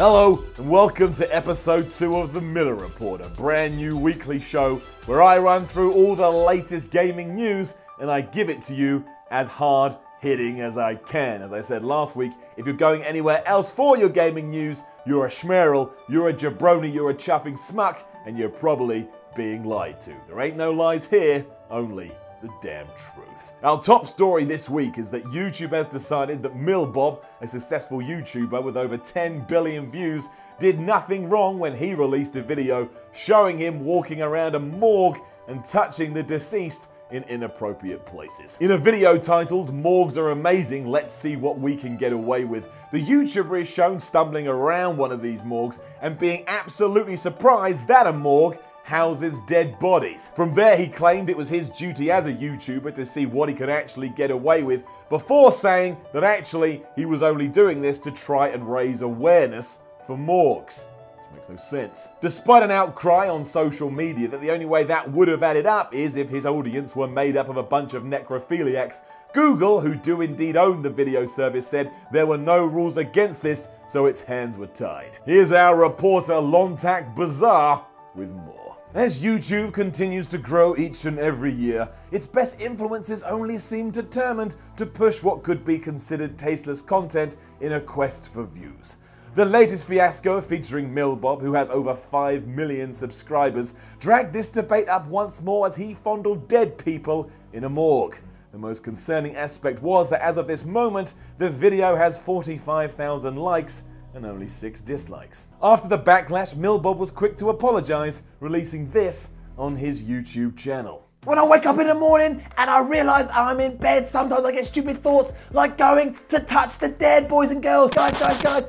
Hello and welcome to episode 2 of The Miller Report, a brand new weekly show where I run through all the latest gaming news and I give it to you as hard hitting as I can. As I said last week, if you're going anywhere else for your gaming news, you're a schmerl, you're a jabroni, you're a chuffing smuck, and you're probably being lied to. There ain't no lies here, only the damn truth. Our top story this week is that YouTube has decided that Milbob, a successful YouTuber with over 10 billion views, did nothing wrong when he released a video showing him walking around a morgue and touching the deceased in inappropriate places. In a video titled "Morgues Are Amazing, Let's See What We Can Get Away With," the YouTuber is shown stumbling around one of these morgues and being absolutely surprised that a morgue houses dead bodies. From there, he claimed it was his duty as a YouTuber to see what he could actually get away with, before saying that actually he was only doing this to try and raise awareness for morgues. Which makes no sense. Despite an outcry on social media that the only way that would have added up is if his audience were made up of a bunch of necrophiliacs, Google, who do indeed own the video service, said there were no rules against this, so its hands were tied. Here's our reporter Lontac Bazaar with more. As YouTube continues to grow each and every year, its best influencers only seem determined to push what could be considered tasteless content in a quest for views. The latest fiasco featuring Milbob, who has over 5 million subscribers, dragged this debate up once more as he fondled dead people in a morgue. The most concerning aspect was that as of this moment, the video has 45,000 likes and only 6 dislikes. After the backlash, Milbob was quick to apologize, releasing this on his YouTube channel. When I wake up in the morning and I realise I'm in bed, sometimes I get stupid thoughts like going to touch the dead, boys and girls. Guys,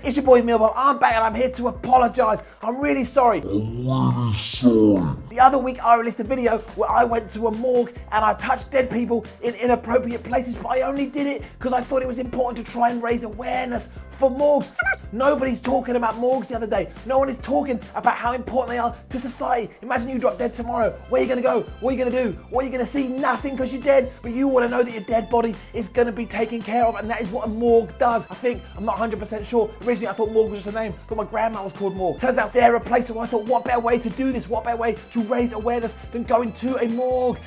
it's your boy Milbob. I'm back and I'm here to apologise. I'm really sorry. The other week I released a video where I went to a morgue and I touched dead people in inappropriate places, but I only did it because I thought it was important to try and raise awareness for morgues. Nobody's talking about morgues the other day. No one is talking about how important they are to society. Imagine you drop dead tomorrow. Where are you going to go? What are you going to do? What are you going to see? Nothing, because you're dead. But you want to know that your dead body is going to be taken care of, and that is what a morgue does. I'm not 100% sure. Originally I thought morgue was just a name, but my grandma was called morgue. Turns out they're a place where I thought, what better way to do this? What better way to raise awareness than going to a morgue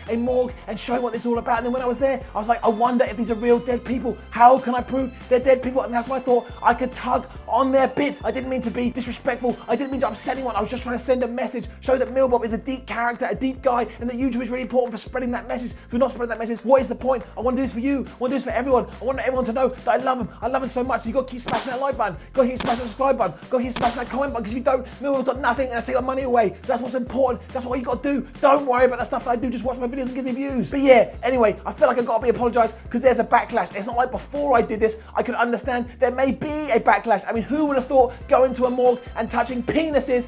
and showing what this is all about. And then when I was there, I was like, I wonder if these are real dead people. How can I prove they're dead people? And that's why I thought I could tug on their bits. I didn't mean to be disrespectful. I didn't mean to upset anyone. I was just trying to send a message, show that Milbob is a deep character, a deep guy, and that YouTube is really important for spreading that message. If you're not spreading that message, what is the point? I want to do this for you. I want to do this for everyone. I want everyone to know that I love him. I love him so much. You got to keep smashing that like button. You got to keep smashing that subscribe button. You got to keep smashing that comment button, because if you don't, Milbob's got nothing and I take my money away. So that's what's important. That's what you got to do. Don't worry about the stuff that I do. Just watch my videos and give me views. But yeah, anyway, I feel like I've got to be apologised because there's a backlash. It's not like before I did this, I could understand there may be a backlash. I mean, who would have thought going to a morgue and touching penises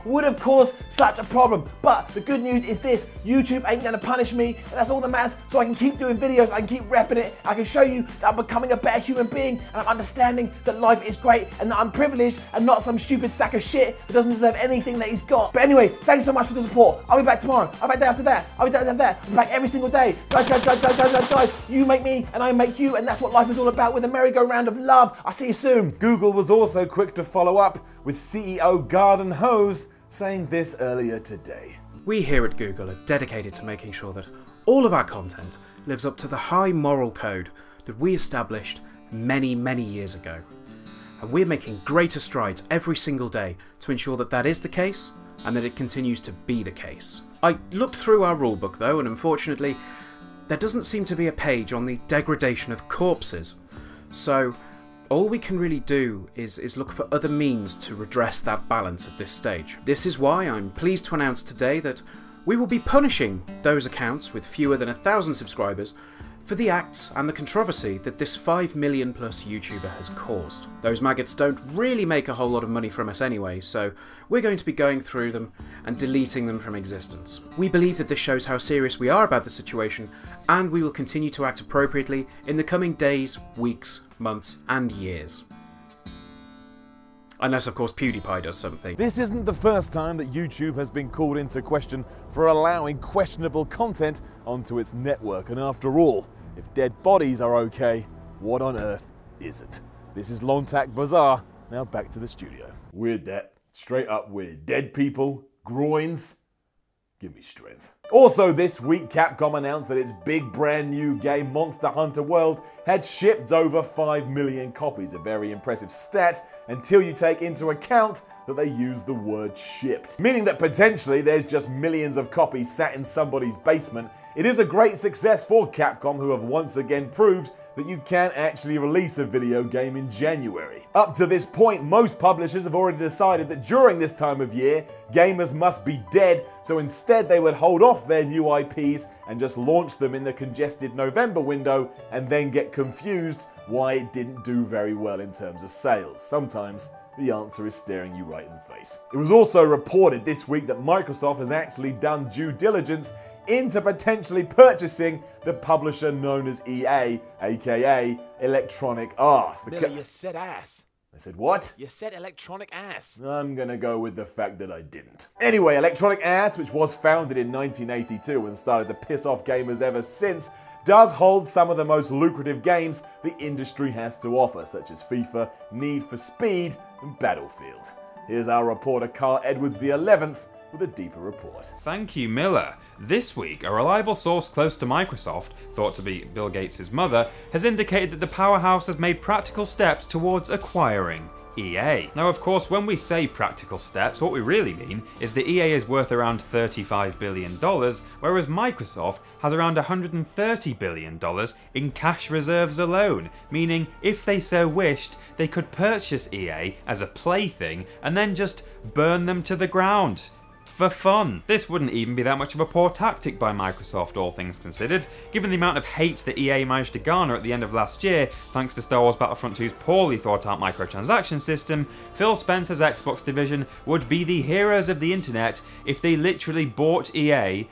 would have caused such a problem? But the good news is this: YouTube ain't gonna punish me, and that's all that matters. So I can keep doing videos, I can keep repping it, I can show you that I'm becoming a better human being, and I'm understanding that life is great, and that I'm privileged and not some stupid sack of shit that doesn't deserve anything that he's got. But anyway, thanks so much for the support. I'll be back tomorrow. I'll be back day after that. I'll be back after that. I'll be back every single day. Guys, you make me and I make you, and that's what life is all about, with a merry-go-round of love. I'll see you soon. Google was also quick to follow up, with CEO Garden Hose saying this earlier today. We here at Google are dedicated to making sure that all of our content lives up to the high moral code that we established many years ago. And we're making greater strides every single day to ensure that that is the case, and that it continues to be the case. I looked through our rulebook though, and unfortunately there doesn't seem to be a page on the degradation of corpses. So all we can really do is look for other means to redress that balance at this stage. This is why I'm pleased to announce today that we will be punishing those accounts with fewer than 1,000 subscribers for the acts and the controversy that this 5 million plus YouTuber has caused. Those maggots don't really make a whole lot of money from us anyway, so we're going to be going through them and deleting them from existence. We believe that this shows how serious we are about the situation, and we will continue to act appropriately in the coming days, weeks, months and years. Unless, of course, PewDiePie does something. This isn't the first time that YouTube has been called into question for allowing questionable content onto its network, and after all, if dead bodies are okay, what on earth isn't? This is Lontac Bazaar Now back to the studio. Weird that. Straight up weird. Dead people, groins. Give me strength. Also this week, Capcom announced that its big brand new game, Monster Hunter World, had shipped over 5 million copies. A very impressive stat until you take into account that they use the word shipped. Meaning that potentially there's just millions of copies sat in somebody's basement. It is a great success for Capcom, who have once again proved that you can actually release a video game in January. Up to this point, most publishers have already decided that during this time of year, gamers must be dead, so instead they would hold off their new IPs and just launch them in the congested November window and then get confused why it didn't do very well in terms of sales. Sometimes the answer is staring you right in the face. It was also reported this week that Microsoft has actually done due diligence into potentially purchasing the publisher known as EA, aka Electronic Arts. Miller, you said ass. I said what? You said electronic ass. I'm gonna go with the fact that I didn't. Anyway, Electronic Arts, which was founded in 1982 and started to piss off gamers ever since, does hold some of the most lucrative games the industry has to offer, such as FIFA, Need for Speed, and Battlefield. Here's our reporter Karl Edwards the 11th with a deeper report. Thank you, Miller. This week, a reliable source close to Microsoft, thought to be Bill Gates' mother, has indicated that the powerhouse has made practical steps towards acquiring EA. Now, of course, when we say practical steps, what we really mean is that EA is worth around $35 billion, whereas Microsoft has around $130 billion in cash reserves alone, meaning if they so wished, they could purchase EA as a plaything and then just burn them to the ground. For fun. This wouldn't even be that much of a poor tactic by Microsoft, all things considered, given the amount of hate that EA managed to garner at the end of last year thanks to Star Wars Battlefront 2's poorly thought out microtransaction system. Phil Spencer's Xbox division would be the heroes of the internet if they literally bought EA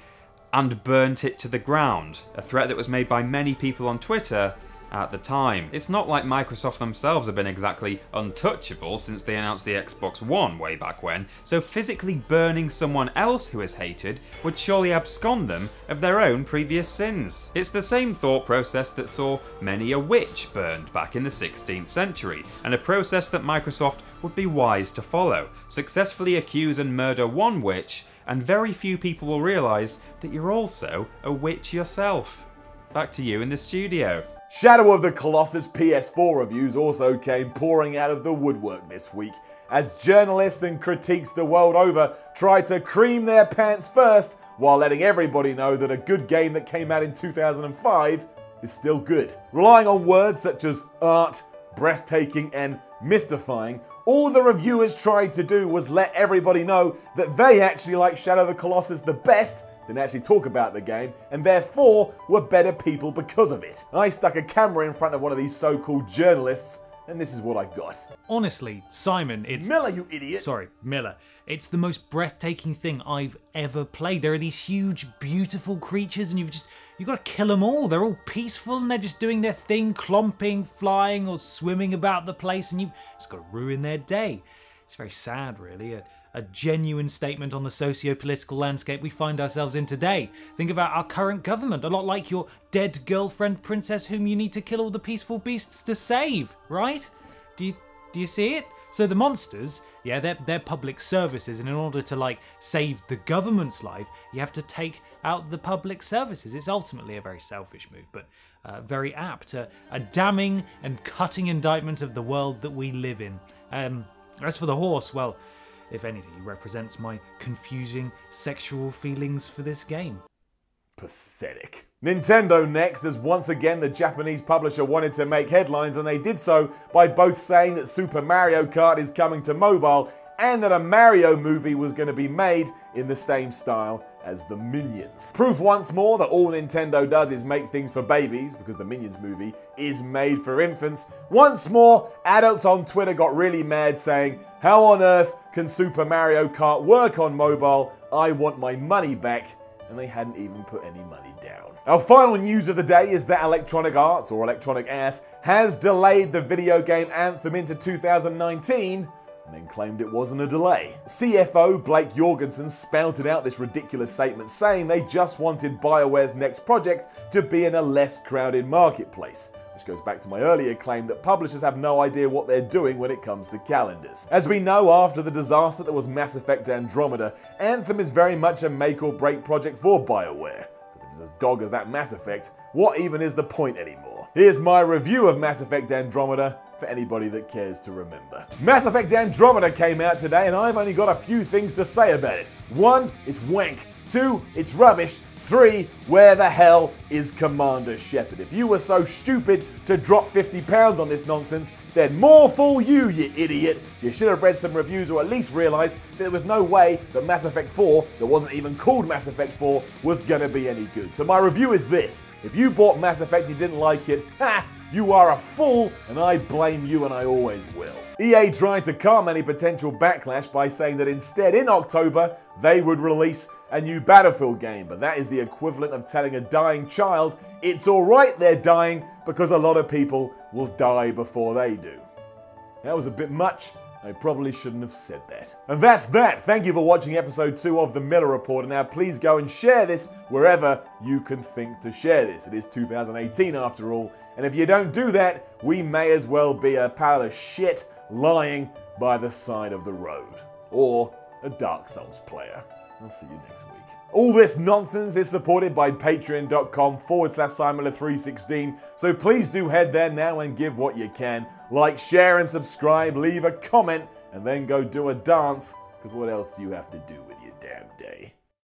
and burnt it to the ground, a threat that was made by many people on Twitter at the time. It's not like Microsoft themselves have been exactly untouchable since they announced the Xbox One way back when, so physically burning someone else who is hated would surely abscond them of their own previous sins. It's the same thought process that saw many a witch burned back in the 16th century, and a process that Microsoft would be wise to follow. Successfully accuse and murder one witch, and very few people will realise that you're also a witch yourself. Back to you in the studio. Shadow of the Colossus PS4 reviews also came pouring out of the woodwork this week, as journalists and critiques the world over try to cream their pants first while letting everybody know that a good game that came out in 2005 is still good. Relying on words such as art, breathtaking, and mystifying, all the reviewers tried to do was let everybody know that they actually like Shadow of the Colossus the best, didn't actually talk about the game, and therefore were better people because of it. I stuck a camera in front of one of these so-called journalists, and this is what I got. Honestly, Simon, it's... Miller, you idiot! Sorry, Miller. It's the most breathtaking thing I've ever played. There are these huge, beautiful creatures, and you've got to kill them all. They're all peaceful, and they're just doing their thing, clomping, flying, or swimming about the place, and you've just got to ruin their day. It's very sad, really. A genuine statement on the socio-political landscape we find ourselves in today. Think about our current government, a lot like your dead girlfriend princess whom you need to kill all the peaceful beasts to save, right? Do you see it? So the monsters, yeah, they're public services, and in order to save the government's life, you have to take out the public services. It's ultimately a very selfish move, but very apt, a damning and cutting indictment of the world that we live in. As for the horse, well, if anything, he represents my confusing sexual feelings for this game. Pathetic. Nintendo next, as once again the Japanese publisher wanted to make headlines, and they did so by both saying that Super Mario Kart is coming to mobile and that a Mario movie was going to be made in the same style as the Minions. Proof once more that all Nintendo does is make things for babies, because the Minions movie is made for infants. Once more, adults on Twitter got really mad saying, "How on earth can Super Mario Kart work on mobile? I want my money back." And they hadn't even put any money down. Our final news of the day is that Electronic Arts, or Electronic Ass, has delayed the video game Anthem into 2019, and then claimed it wasn't a delay. CFO Blake Jorgensen spouted out this ridiculous statement, saying they just wanted BioWare's next project to be in a less crowded marketplace. which goes back to my earlier claim that publishers have no idea what they're doing when it comes to calendars. As we know, after the disaster that was Mass Effect Andromeda, Anthem is very much a make or break project for BioWare. Because if it's as dog as that Mass Effect, what even is the point anymore? Here's my review of Mass Effect Andromeda for anybody that cares to remember. Mass Effect Andromeda came out today and I've only got a few things to say about it. 1, it's wank. 2, it's rubbish. 3, where the hell is Commander Shepard? If you were so stupid to drop 50 pounds on this nonsense, then more fool you, you idiot. You should have read some reviews or at least realised that there was no way that Mass Effect 4, that wasn't even called Mass Effect 4, was gonna be any good. So my review is this: if you bought Mass Effect and you didn't like it, ha! You are a fool, and I blame you and I always will. EA tried to calm any potential backlash by saying that instead in October, they would release a new Battlefield game, but that is the equivalent of telling a dying child it's alright they're dying because a lot of people will die before they do. That was a bit much. I probably shouldn't have said that. And that's that. Thank you for watching episode 2 of The Miller Report. Now please go and share this wherever you can think to share this. It is 2018 after all. And if you don't do that, we may as well be a pile of shit lying by the side of the road. Or a Dark Souls player. I'll see you next week. All this nonsense is supported by patreon.com/SimonLa316. So please do head there now and give what you can. Like, share and subscribe, leave a comment, and then go do a dance. Because what else do you have to do with your damn day?